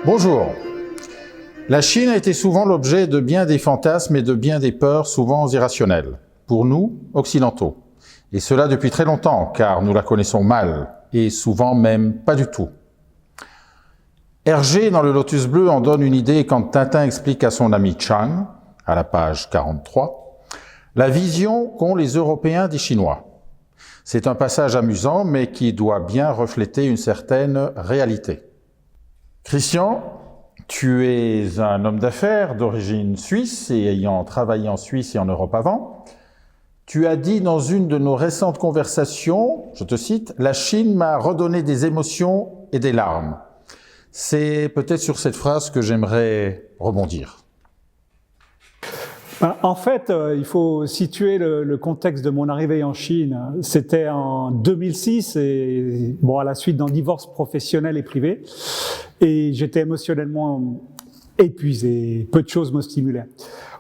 Bonjour. La Chine a été souvent l'objet de bien des fantasmes et de bien des peurs, souvent irrationnelles, pour nous, occidentaux. Et cela depuis très longtemps, car nous la connaissons mal, et souvent même pas du tout. Hergé, dans le Lotus bleu, en donne une idée quand Tintin explique à son ami Chang, à la page 43, la vision qu'ont les Européens des Chinois. C'est un passage amusant, mais qui doit bien refléter une certaine réalité. Christian, tu es un homme d'affaires d'origine suisse et ayant travaillé en Suisse et en Europe avant. Tu as dit dans une de nos récentes conversations, je te cite, « La Chine m'a redonné des émotions et des larmes ». C'est peut-être sur cette phrase que j'aimerais rebondir. En fait, il faut situer le contexte de mon arrivée en Chine. C'était en 2006, et à la suite d'un divorce professionnel et privé. Et j'étais émotionnellement épuisé. Peu de choses me stimulaient.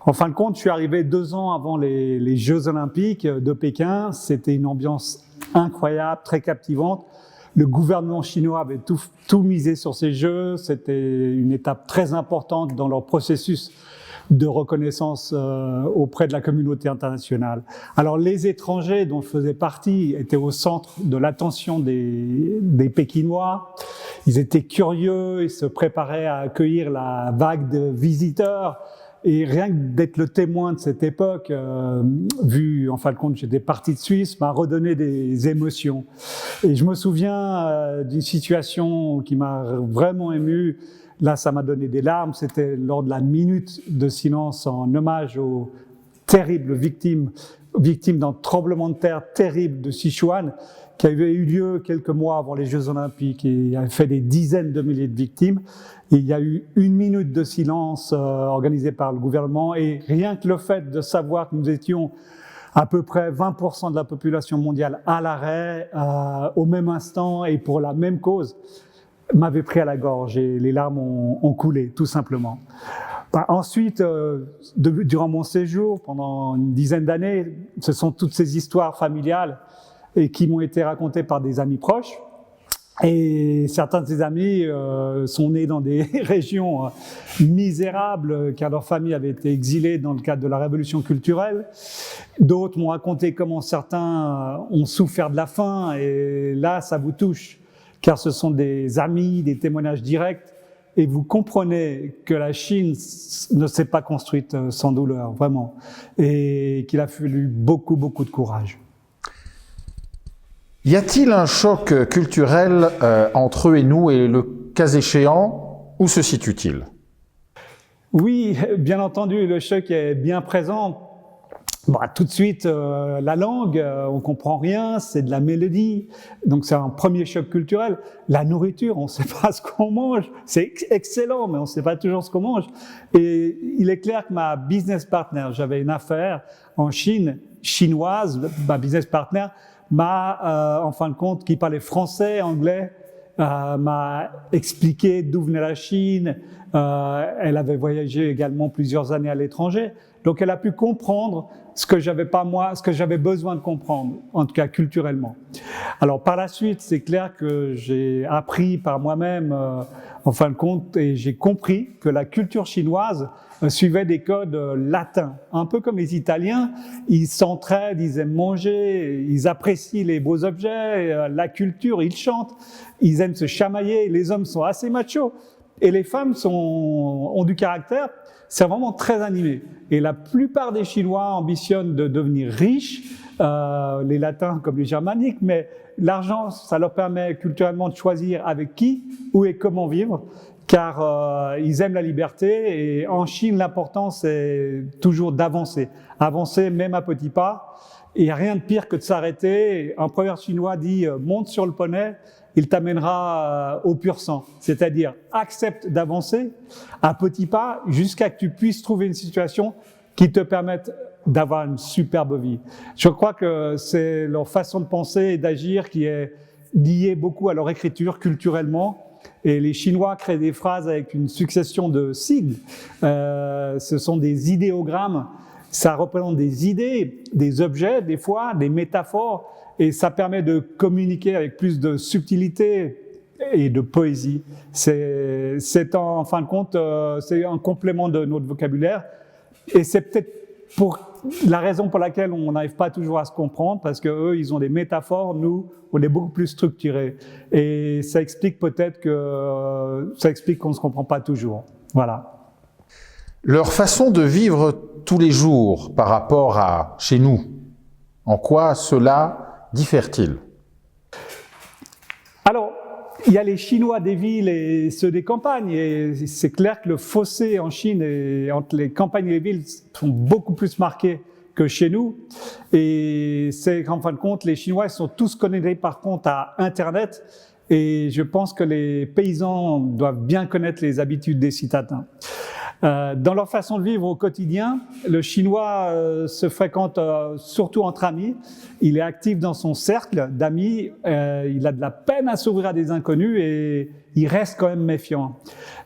En fin de compte, je suis arrivé 2 ans avant les Jeux Olympiques de Pékin. C'était une ambiance incroyable, très captivante. Le gouvernement chinois avait tout misé sur ces Jeux. C'était une étape très importante dans leur processus de reconnaissance auprès de la communauté internationale. Alors les étrangers dont je faisais partie étaient au centre de l'attention des Pékinois. Ils étaient curieux, ils se préparaient à accueillir la vague de visiteurs. Et rien que d'être le témoin de cette époque, vu en fin de compte j'étais parti de Suisse, m'a redonné des émotions. Et je me souviens d'une situation qui m'a vraiment ému. Là, ça m'a donné des larmes. C'était lors de la minute de silence en hommage aux terribles victimes d'un tremblement de terre terrible de Sichuan, qui avait eu lieu quelques mois avant les Jeux Olympiques et avait fait des dizaines de milliers de victimes. Et il y a eu 1 minute de silence organisée par le gouvernement. Et rien que le fait de savoir que nous étions à peu près 20% de la population mondiale à l'arrêt, au même instant et pour la même cause, m'avait pris à la gorge et les larmes ont coulé, tout simplement. Ensuite, durant mon séjour, pendant une dizaine d'années, ce sont toutes ces histoires familiales et qui m'ont été racontées par des amis proches. Et certains de ces amis sont nés dans des régions misérables, car leur famille avait été exilée dans le cadre de la révolution culturelle. D'autres m'ont raconté comment certains ont souffert de la faim, et là, ça vous touche, car ce sont des amis, des témoignages directs, et vous comprenez que la Chine ne s'est pas construite sans douleur, vraiment, et qu'il a fallu beaucoup, beaucoup de courage. Y a-t-il un choc culturel entre eux et nous, et le cas échéant, où se situe-t-il? Oui, bien entendu, le choc est bien présent. Tout de suite, la langue, on comprend rien, c'est de la mélodie, donc c'est un premier choc culturel. La nourriture, on ne sait pas ce qu'on mange, c'est excellent, mais on ne sait pas toujours ce qu'on mange. Et il est clair que ma business partner, j'avais une affaire en Chine, chinoise, ma business partner m'a, en fin de compte, qui parlait français, anglais, m'a expliqué d'où venait la Chine. Elle avait voyagé également plusieurs années à l'étranger, donc elle a pu comprendre ce que j'avais pas moi, ce que j'avais besoin de comprendre, en tout cas culturellement. Alors par la suite, c'est clair que j'ai appris par moi-même, en fin de compte, et j'ai compris que la culture chinoise suivait des codes latins, un peu comme les Italiens. Ils s'entraident, ils aiment manger, ils apprécient les beaux objets, la culture, ils chantent, ils aiment se chamailler. Les hommes sont assez machos et les femmes ont du caractère. C'est vraiment très animé. Et la plupart des Chinois ambitionnent de devenir riches, les Latins comme les Germaniques, mais l'argent, ça leur permet culturellement de choisir avec qui, où et comment vivre, car ils aiment la liberté. Et en Chine, l'important, c'est toujours d'avancer. Avancer même à petits pas. Et il n'y a rien de pire que de s'arrêter. Un proverbe chinois dit « monte sur le poney ». Il t'amènera au pur sang, c'est-à-dire accepte d'avancer à petits pas jusqu'à que tu puisses trouver une situation qui te permette d'avoir une superbe vie. Je crois que c'est leur façon de penser et d'agir qui est liée beaucoup à leur écriture culturellement. Et les Chinois créent des phrases avec une succession de sigles. Ce sont des idéogrammes. Ça représente des idées, des objets, des fois, des métaphores. Et ça permet de communiquer avec plus de subtilité et de poésie. C'est en fin de compte, c'est un complément de notre vocabulaire. Et c'est peut-être pour la raison pour laquelle on n'arrive pas toujours à se comprendre, parce qu'eux, ils ont des métaphores, nous, on est beaucoup plus structurés. Et ça explique peut-être qu'on ne se comprend pas toujours. Voilà. Leur façon de vivre tous les jours par rapport à chez nous, en quoi cela diffère-t-il? Alors, il y a les Chinois des villes et ceux des campagnes, et c'est clair que le fossé en Chine entre les campagnes et les villes sont beaucoup plus marqués que chez nous. Et c'est qu'en fin de compte, les Chinois sont tous connectés par contre à Internet, et je pense que les paysans doivent bien connaître les habitudes des citadins. Dans leur façon de vivre au quotidien, le Chinois se fréquente surtout entre amis. Il est actif dans son cercle d'amis. Il a de la peine à s'ouvrir à des inconnus et il reste quand même méfiant.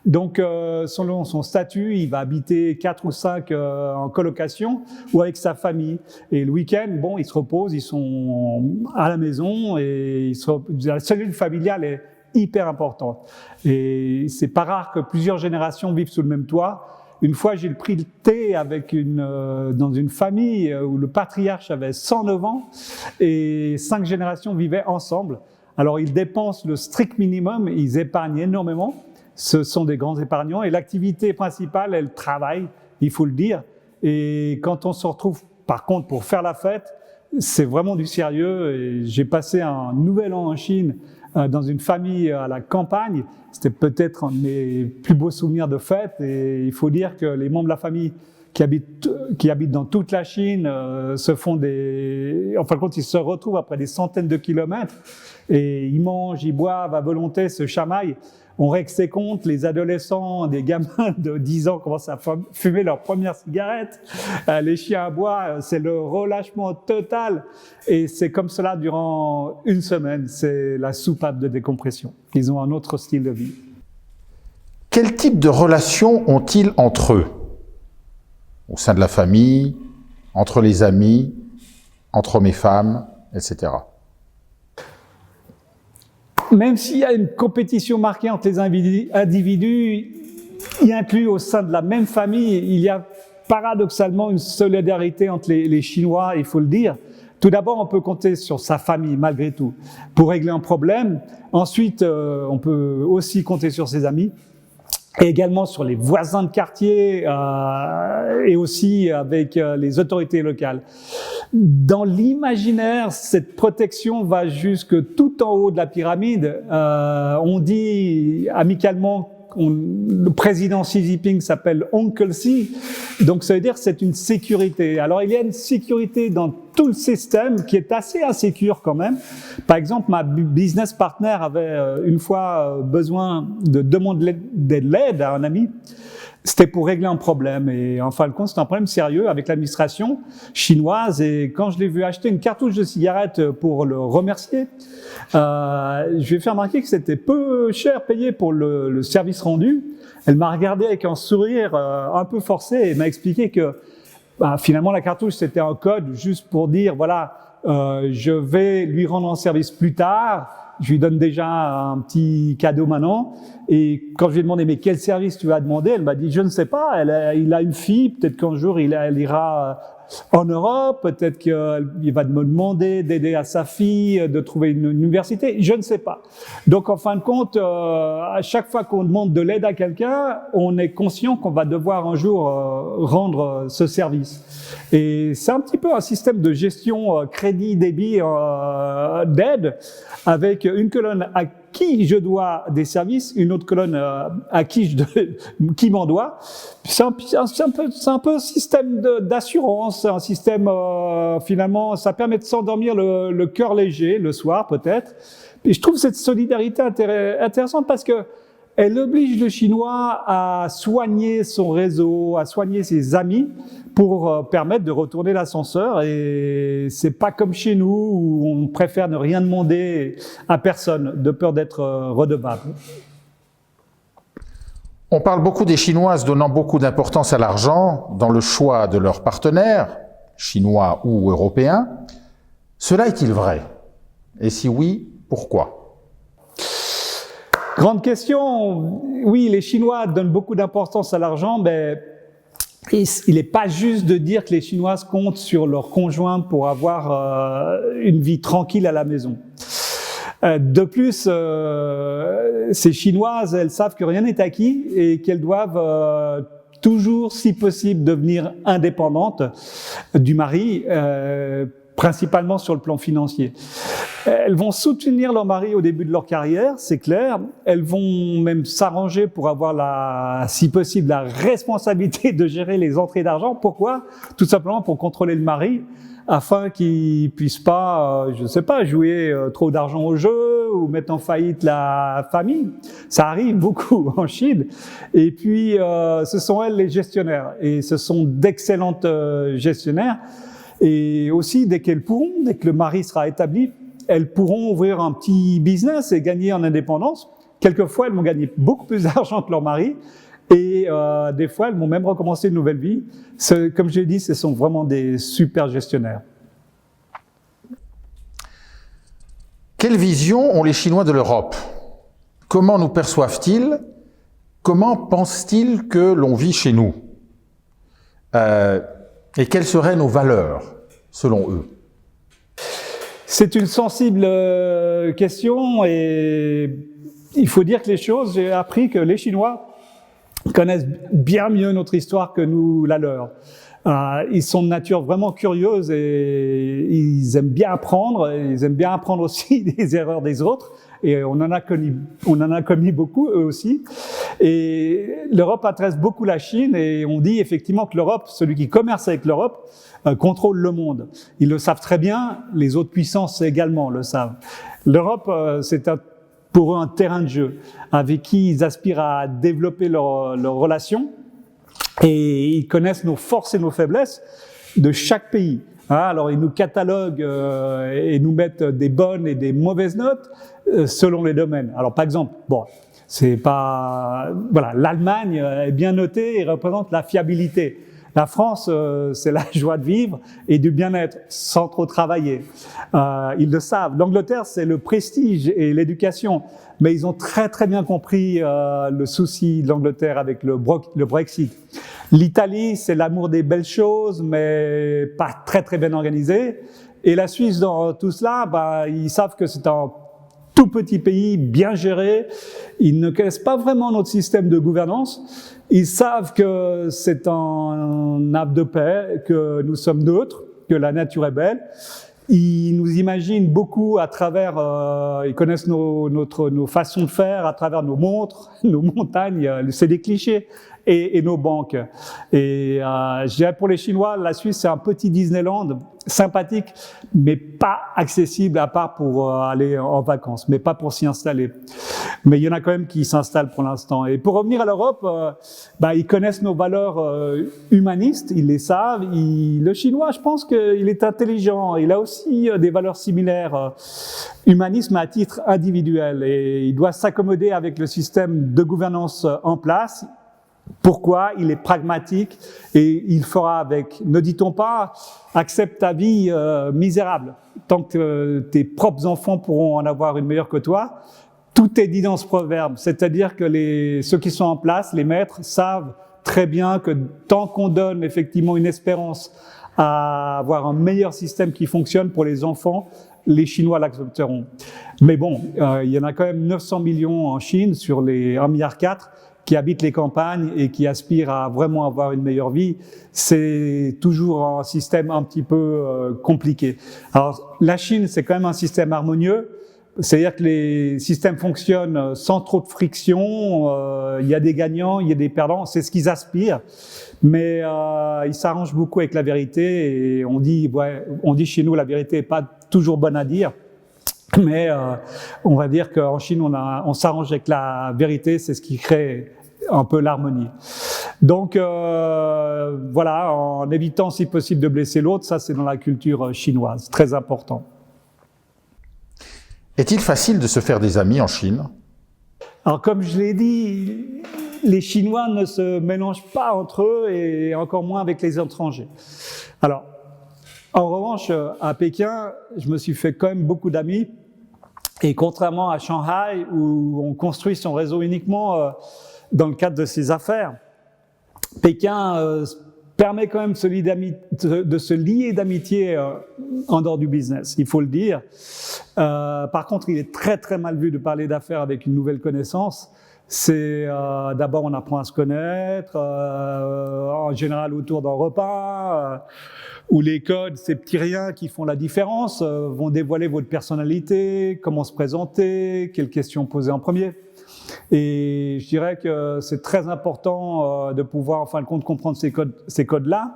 Donc, selon son statut, il va habiter 4 ou 5 en colocation ou avec sa famille. Et le week-end, bon, ils se reposent, ils sont à la maison et la cellule familiale est hyper importante. Et c'est pas rare que plusieurs générations vivent sous le même toit. Une fois, j'ai pris le thé avec dans une famille où le patriarche avait 109 ans et 5 générations vivaient ensemble. Alors, ils dépensent le strict minimum, ils épargnent énormément. Ce sont des grands épargnants et l'activité principale est le travail, il faut le dire. Et quand on se retrouve, par contre, pour faire la fête, c'est vraiment du sérieux. Et j'ai passé un nouvel an en Chine dans une famille à la campagne. C'était peut-être un de mes plus beaux souvenirs de fête. Et il faut dire que les membres de la famille qui habitent dans toute la Chine se font en fin de compte, ils se retrouvent après des centaines de kilomètres et ils mangent, ils boivent à volonté, se chamaillent. On règle ses comptes, les adolescents, des gamins de 10 ans commencent à fumer leur première cigarette. Les chiens à bois, c'est le relâchement total. Et c'est comme cela durant une semaine. C'est la soupape de décompression. Ils ont un autre style de vie. Quel type de relations ont-ils entre eux? Au sein de la famille, entre les amis, entre hommes et femmes, etc. Même s'il y a une compétition marquée entre les individus, il inclut au sein de la même famille, il y a paradoxalement une solidarité entre les Chinois, il faut le dire. Tout d'abord, on peut compter sur sa famille, malgré tout, pour régler un problème. Ensuite, on peut aussi compter sur ses amis, et également sur les voisins de quartier et aussi avec les autorités locales. Dans l'imaginaire, cette protection va jusque tout en haut de la pyramide. On dit amicalement, le président Xi Jinping s'appelle Uncle Xi, donc ça veut dire que c'est une sécurité. Alors il y a une sécurité dans tout le système qui est assez insécure quand même. Par exemple, ma business partner avait une fois besoin de demander de l'aide à un ami. C'était pour régler un problème et en fin de compte, c'était un problème sérieux avec l'administration chinoise et quand je l'ai vu acheter une cartouche de cigarette pour le remercier, je lui ai fait remarquer que c'était peu cher payé pour le service rendu. Elle m'a regardé avec un sourire un peu forcé et m'a expliqué que finalement la cartouche c'était un code juste pour dire voilà, je vais lui rendre un service plus tard. Je lui donne déjà un petit cadeau maintenant. Et quand je lui ai demandé, mais quel service tu vas demander? Elle m'a dit, je ne sais pas. Il a une fille. Peut-être qu'un jour, elle ira en Europe. Peut-être qu'il va me demander d'aider à sa fille, de trouver une université. Je ne sais pas. Donc, en fin de compte, à chaque fois qu'on demande de l'aide à quelqu'un, on est conscient qu'on va devoir un jour rendre ce service. Et c'est un petit peu un système de gestion crédit-débit d'aide avec une colonne à qui je dois des services, une autre colonne à qui qui m'en doit. C'est un peu un système d'assurance, un système finalement, ça permet de s'endormir le cœur léger le soir peut-être. Et je trouve cette solidarité intéressante parce que elle oblige le Chinois à soigner son réseau, à soigner ses amis pour permettre de retourner l'ascenseur. Et c'est pas comme chez nous où on préfère ne rien demander à personne de peur d'être redevable. On parle beaucoup des Chinoises donnant beaucoup d'importance à l'argent dans le choix de leurs partenaires, chinois ou européens. Cela est-il vrai? Et si oui, pourquoi? Grande question. Oui, les Chinois donnent beaucoup d'importance à l'argent, mais il n'est pas juste de dire que les Chinoises comptent sur leurs conjoints pour avoir une vie tranquille à la maison. De plus, ces Chinoises, elles savent que rien n'est acquis et qu'elles doivent toujours, si possible, devenir indépendantes du mari, principalement sur le plan financier. Elles vont soutenir leur mari au début de leur carrière, c'est clair. Elles vont même s'arranger pour avoir si possible, la responsabilité de gérer les entrées d'argent. Pourquoi? Tout simplement pour contrôler le mari, afin qu'il puisse pas, je sais pas, jouer trop d'argent au jeu ou mettre en faillite la famille. Ça arrive beaucoup en Chine. Et puis, ce sont elles les gestionnaires. Et ce sont d'excellentes gestionnaires. Et aussi, dès qu'elles pourront, dès que le mari sera établi, elles pourront ouvrir un petit business et gagner en indépendance. Quelquefois, elles vont gagner beaucoup plus d'argent que leur mari. Et des fois, elles vont même recommencer une nouvelle vie. Comme je l'ai dit, ce sont vraiment des super gestionnaires. Quelle vision ont les Chinois de l'Europe? Comment nous perçoivent-ils? Comment pensent-ils que l'on vit chez nous? Et quelles seraient nos valeurs, selon eux? C'est une sensible question et il faut dire que j'ai appris que les Chinois connaissent bien mieux notre histoire que nous la leur. Ils sont de nature vraiment curieuse et ils aiment bien apprendre. Ils aiment bien apprendre aussi des erreurs des autres. Et on en a commis beaucoup, eux aussi. Et l'Europe intéresse beaucoup la Chine et on dit effectivement que l'Europe, celui qui commerce avec l'Europe, contrôle le monde. Ils le savent très bien, les autres puissances également le savent. L'Europe, c'est pour eux un terrain de jeu avec qui ils aspirent à développer leurs relations et ils connaissent nos forces et nos faiblesses de chaque pays. Alors ils nous cataloguent et nous mettent des bonnes et des mauvaises notes selon les domaines. Alors par exemple, l'Allemagne est bien notée et représente la fiabilité. La France, c'est la joie de vivre et du bien-être, sans trop travailler. Ils le savent. L'Angleterre, c'est le prestige et l'éducation. Mais ils ont très très bien compris le souci de l'Angleterre avec le Brexit. L'Italie, c'est l'amour des belles choses, mais pas très très bien organisé. Et la Suisse, dans tout cela, ils savent que c'est un tout petit pays, bien géré. Ils ne connaissent pas vraiment notre système de gouvernance. Ils savent que c'est un havre de paix, que nous sommes neutres, que la nature est belle. Ils nous imaginent beaucoup à travers, ils connaissent nos façons de faire, à travers nos montres, nos montagnes, c'est des clichés, et nos banques. Et je dirais pour les Chinois, la Suisse c'est un petit Disneyland, sympathique, mais pas accessible à part pour aller en vacances, mais pas pour s'y installer. Mais il y en a quand même qui s'installent pour l'instant. Et pour revenir à l'Europe, ils connaissent nos valeurs humanistes, ils les savent. Le Chinois, je pense qu'il est intelligent. Il a aussi des valeurs similaires, humanisme à titre individuel. Et il doit s'accommoder avec le système de gouvernance en place. Pourquoi? Il est pragmatique et il fera avec. Ne dit-on pas, accepte ta vie misérable, tant que tes propres enfants pourront en avoir une meilleure que toi. Tout est dit dans ce proverbe, c'est-à-dire que ceux qui sont en place, les maîtres, savent très bien que tant qu'on donne effectivement une espérance à avoir un meilleur système qui fonctionne pour les enfants, les Chinois l'accepteront. Mais bon, il y en a quand même 900 millions en Chine sur les 1,4 milliard qui habitent les campagnes et qui aspirent à vraiment avoir une meilleure vie. C'est toujours un système un petit peu compliqué. Alors, la Chine, c'est quand même un système harmonieux. C'est-à-dire que les systèmes fonctionnent sans trop de friction, il y a des gagnants, il y a des perdants, c'est ce qu'ils aspirent, mais ils s'arrangent beaucoup avec la vérité et on dit chez nous la vérité n'est pas toujours bonne à dire, mais on va dire qu'en Chine on s'arrange avec la vérité, c'est ce qui crée un peu l'harmonie. Donc en évitant si possible de blesser l'autre, ça c'est dans la culture chinoise, très important. Est-il facile de se faire des amis en Chine? Alors, comme je l'ai dit, les Chinois ne se mélangent pas entre eux et encore moins avec les étrangers. Alors, en revanche, à Pékin, je me suis fait quand même beaucoup d'amis Et contrairement à Shanghai, où on construit son réseau uniquement dans le cadre de ses affaires, Pékin permet quand même de se lier d'amitié en dehors du business, il faut le dire. Par contre, il est très très mal vu de parler d'affaires avec une nouvelle connaissance. C'est d'abord on apprend à se connaître, en général autour d'un repas, où les codes, ces petits riens qui font la différence, vont dévoiler votre personnalité, comment se présenter, quelles questions poser en premier. Et je dirais que c'est très important de pouvoir en fin de compte comprendre ces codes-là.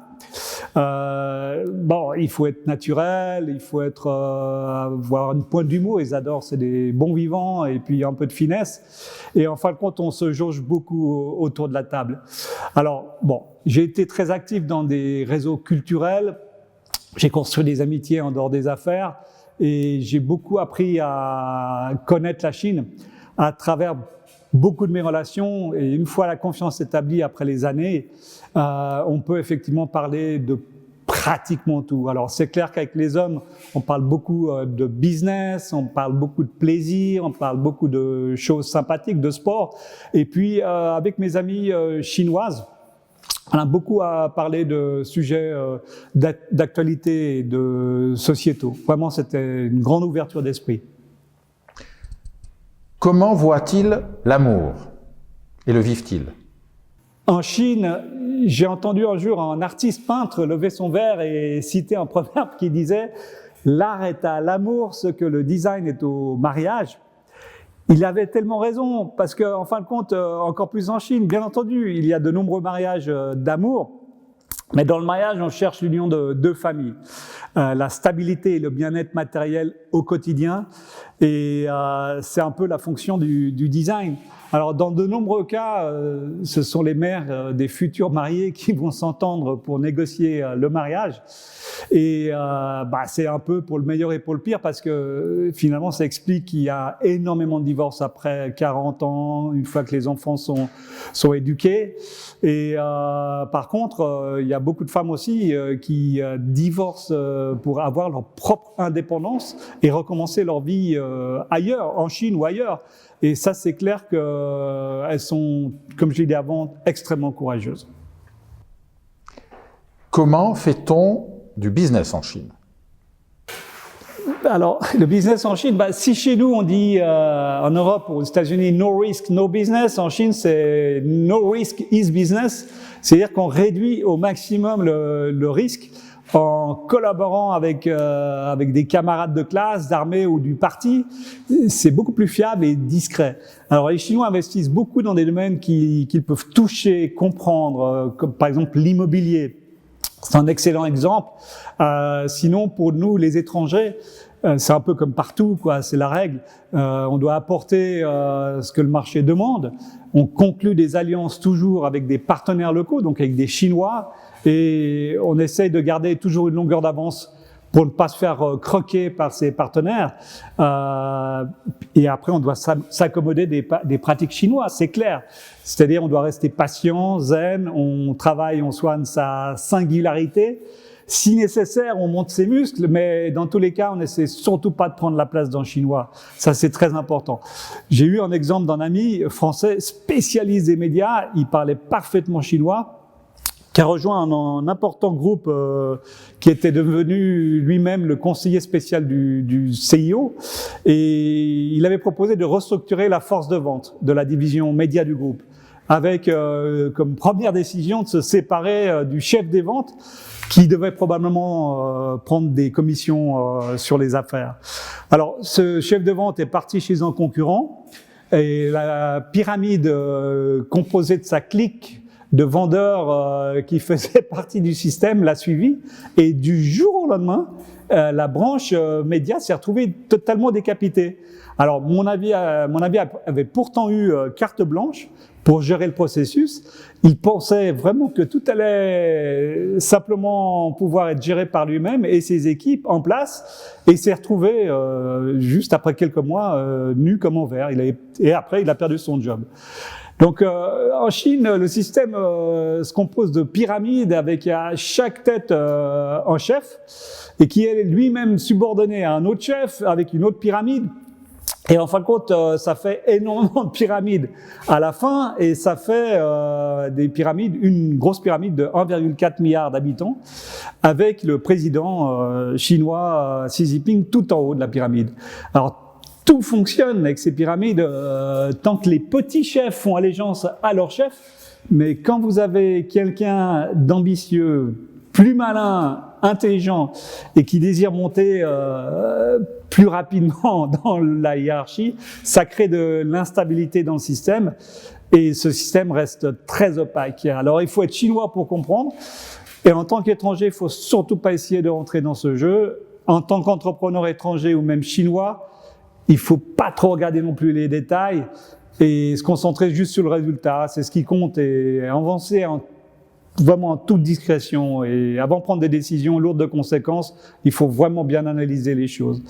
Bon, il faut être naturel, il faut avoir une pointe d'humour, ils adorent, c'est des bons vivants, et puis un peu de finesse. Et en fin de compte, on se jauge beaucoup autour de la table. Alors, bon, j'ai été très actif dans des réseaux culturels, j'ai construit des amitiés en dehors des affaires, et j'ai beaucoup appris à connaître la Chine à travers beaucoup de mes relations, et une fois la confiance établie après les années, on peut effectivement parler de pratiquement tout. Alors c'est clair qu'avec les hommes, on parle beaucoup de business, on parle beaucoup de plaisir, on parle beaucoup de choses sympathiques, de sport. Et puis avec mes amies chinoises, on a beaucoup à parler de sujets d'actualité et de sociétaux. Vraiment, c'était une grande ouverture d'esprit. Comment voit-il l'amour et le vivent-ils? En Chine, j'ai entendu un jour un artiste peintre lever son verre et citer un proverbe qui disait « L'art est à l'amour ce que le design est au mariage ». Il avait tellement raison, parce qu'en fin de compte, encore plus en Chine, bien entendu, il y a de nombreux mariages d'amour, mais dans le mariage, on cherche l'union de deux familles. La stabilité et le bien-être matériel au quotidien, et c'est un peu la fonction du design. Alors, dans de nombreux cas, ce sont les mères des futurs mariés qui vont s'entendre pour négocier le mariage. Et c'est un peu pour le meilleur et pour le pire, parce que finalement, ça explique qu'il y a énormément de divorces après 40 ans, une fois que les enfants sont éduqués. Et par contre, il y a beaucoup de femmes aussi qui divorcent pour avoir leur propre indépendance et recommencer leur vie ailleurs, en Chine ou ailleurs. Et ça, c'est clair qu'elles sont, comme je l'ai dit avant, extrêmement courageuses. Comment fait-on du business en Chine? Alors, le business en Chine, si chez nous on dit en Europe ou aux États-Unis no risk, no business, en Chine c'est no risk is business, c'est-à-dire qu'on réduit au maximum le risque en collaborant avec des camarades de classe, d'armée ou du parti. C'est beaucoup plus fiable et discret. Alors les Chinois investissent beaucoup dans des domaines qu'ils peuvent toucher, comprendre, comme par exemple l'immobilier. C'est un excellent exemple. Sinon, pour nous, les étrangers, c'est un peu comme partout, quoi. C'est la règle. On doit apporter ce que le marché demande. On conclut des alliances toujours avec des partenaires locaux, donc avec des Chinois, et on essaye de garder toujours une longueur d'avance pour ne pas se faire croquer par ses partenaires. Et après, on doit s'accommoder des pratiques chinoises, c'est clair. C'est-à-dire, on doit rester patient, zen, on travaille, on soigne sa singularité. Si nécessaire, on monte ses muscles, mais dans tous les cas, on n'essaie surtout pas de prendre la place d'un Chinois. Ça, c'est très important. J'ai eu un exemple d'un ami français spécialiste des médias, il parlait parfaitement chinois, qui a rejoint un important groupe qui était devenu lui-même le conseiller spécial du CIO, et il avait proposé de restructurer la force de vente de la division média du groupe, avec comme première décision de se séparer du chef des ventes, qui devait probablement prendre des commissions sur les affaires. Alors, ce chef de vente est parti chez un concurrent, et la pyramide composée de sa clique de vendeurs qui faisaient partie du système l'a suivi, et du jour au lendemain, la branche média s'est retrouvée totalement décapitée. Alors, mon avis avait pourtant eu carte blanche pour gérer le processus. Il pensait vraiment que tout allait simplement pouvoir être géré par lui-même et ses équipes en place, et il s'est retrouvé juste après quelques mois nu comme en verre. Et après, il a perdu son job. Donc en Chine, le système se compose de pyramides avec à chaque tête un chef, et qui est lui-même subordonné à un autre chef avec une autre pyramide. Et en fin de compte, ça fait énormément de pyramides à la fin, et ça fait des pyramides, une grosse pyramide de 1,4 milliard d'habitants, avec le président chinois Xi Jinping tout en haut de la pyramide. Alors, tout fonctionne avec ces pyramides tant que les petits chefs font allégeance à leur chef, mais quand vous avez quelqu'un d'ambitieux, plus malin, intelligent, et qui désire monter plus rapidement dans la hiérarchie, ça crée de l'instabilité dans le système, et ce système reste très opaque. Alors il faut être chinois pour comprendre, et en tant qu'étranger, il faut surtout pas essayer de rentrer dans ce jeu. En tant qu'entrepreneur étranger ou même chinois, il faut pas trop regarder non plus les détails, et se concentrer juste sur le résultat, c'est ce qui compte, et avancer vraiment en toute discrétion, et avant de prendre des décisions lourdes de conséquences, il faut vraiment bien analyser les choses.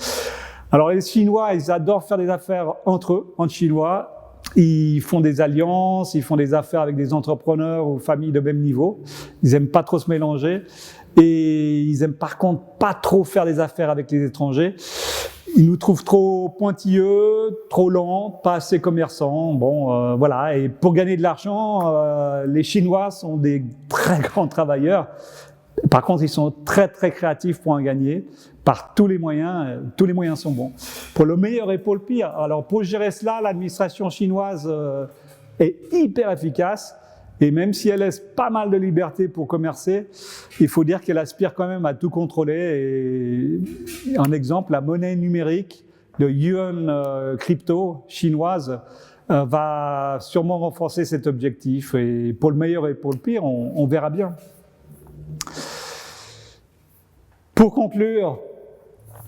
Alors les Chinois, ils adorent faire des affaires entre eux, entre Chinois. Ils font des alliances, ils font des affaires avec des entrepreneurs ou familles de même niveau. Ils aiment pas trop se mélanger, et ils aiment par contre pas trop faire des affaires avec les étrangers. Ils nous trouvent trop pointilleux, trop lents, pas assez commerçants. Bon, voilà. Et pour gagner de l'argent, les Chinois sont des très grands travailleurs. Par contre, ils sont très très créatifs pour en gagner par tous les moyens. Tous les moyens sont bons. Pour le meilleur et pour le pire. Alors pour gérer cela, l'administration chinoise est hyper efficace. Et même si elle laisse pas mal de liberté pour commercer, il faut dire qu'elle aspire quand même à tout contrôler. Et un exemple, la monnaie numérique de yuan crypto chinoise va sûrement renforcer cet objectif. Et pour le meilleur et pour le pire, on verra bien. Pour conclure,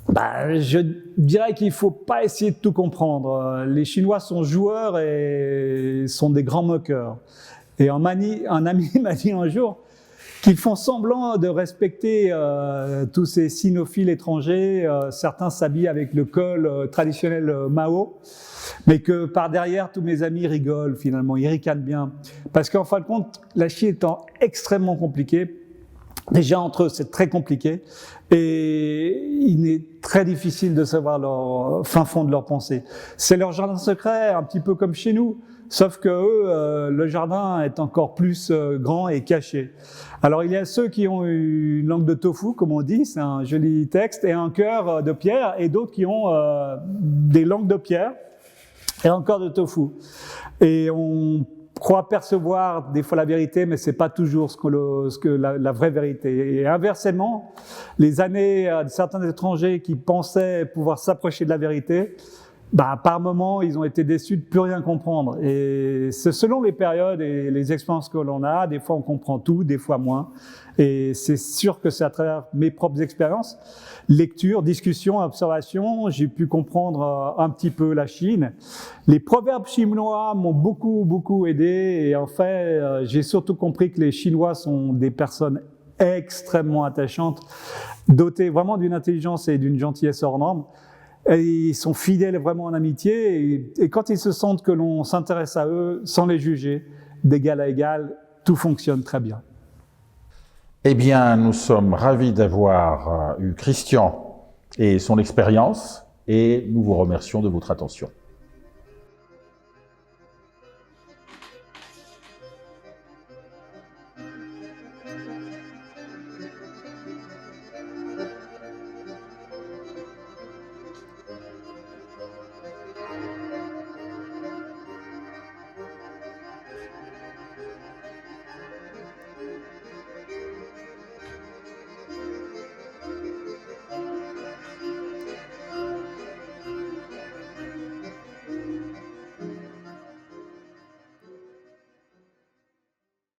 je dirais qu'il ne faut pas essayer de tout comprendre. Les Chinois sont joueurs et sont des grands moqueurs. Et un ami m'a dit un jour qu'ils font semblant de respecter tous ces sinophiles étrangers. Certains s'habillent avec le col traditionnel Mao, mais que par derrière, tous mes amis rigolent finalement, ils ricanent bien. Parce qu'en fin de compte, la Chine étant extrêmement compliquée, déjà entre eux, c'est très compliqué, et il est très difficile de savoir leur fin fond de leur pensée. C'est leur jardin secret, un petit peu comme chez nous. Sauf que eux, le jardin est encore plus grand et caché. Alors il y a ceux qui ont une langue de tofu, comme on dit, c'est un joli texte, et un cœur de pierre, et d'autres qui ont des langues de pierre et un cœur de tofu. Et on croit percevoir des fois la vérité, mais c'est pas toujours ce que la vraie vérité. Et inversement, les années de certains étrangers qui pensaient pouvoir s'approcher de la vérité, par moments, ils ont été déçus de plus rien comprendre. Et c'est selon les périodes et les expériences que l'on a. Des fois, on comprend tout, des fois moins. Et c'est sûr que c'est à travers mes propres expériences, lecture, discussion, observation, j'ai pu comprendre un petit peu la Chine. Les proverbes chinois m'ont beaucoup aidé. Et en fait, j'ai surtout compris que les Chinois sont des personnes extrêmement attachantes, dotées vraiment d'une intelligence et d'une gentillesse hors norme. Et ils sont fidèles vraiment en amitié, et quand ils se sentent que l'on s'intéresse à eux sans les juger, d'égal à égal, tout fonctionne très bien. Eh bien, nous sommes ravis d'avoir eu Christian et son expérience, et nous vous remercions de votre attention.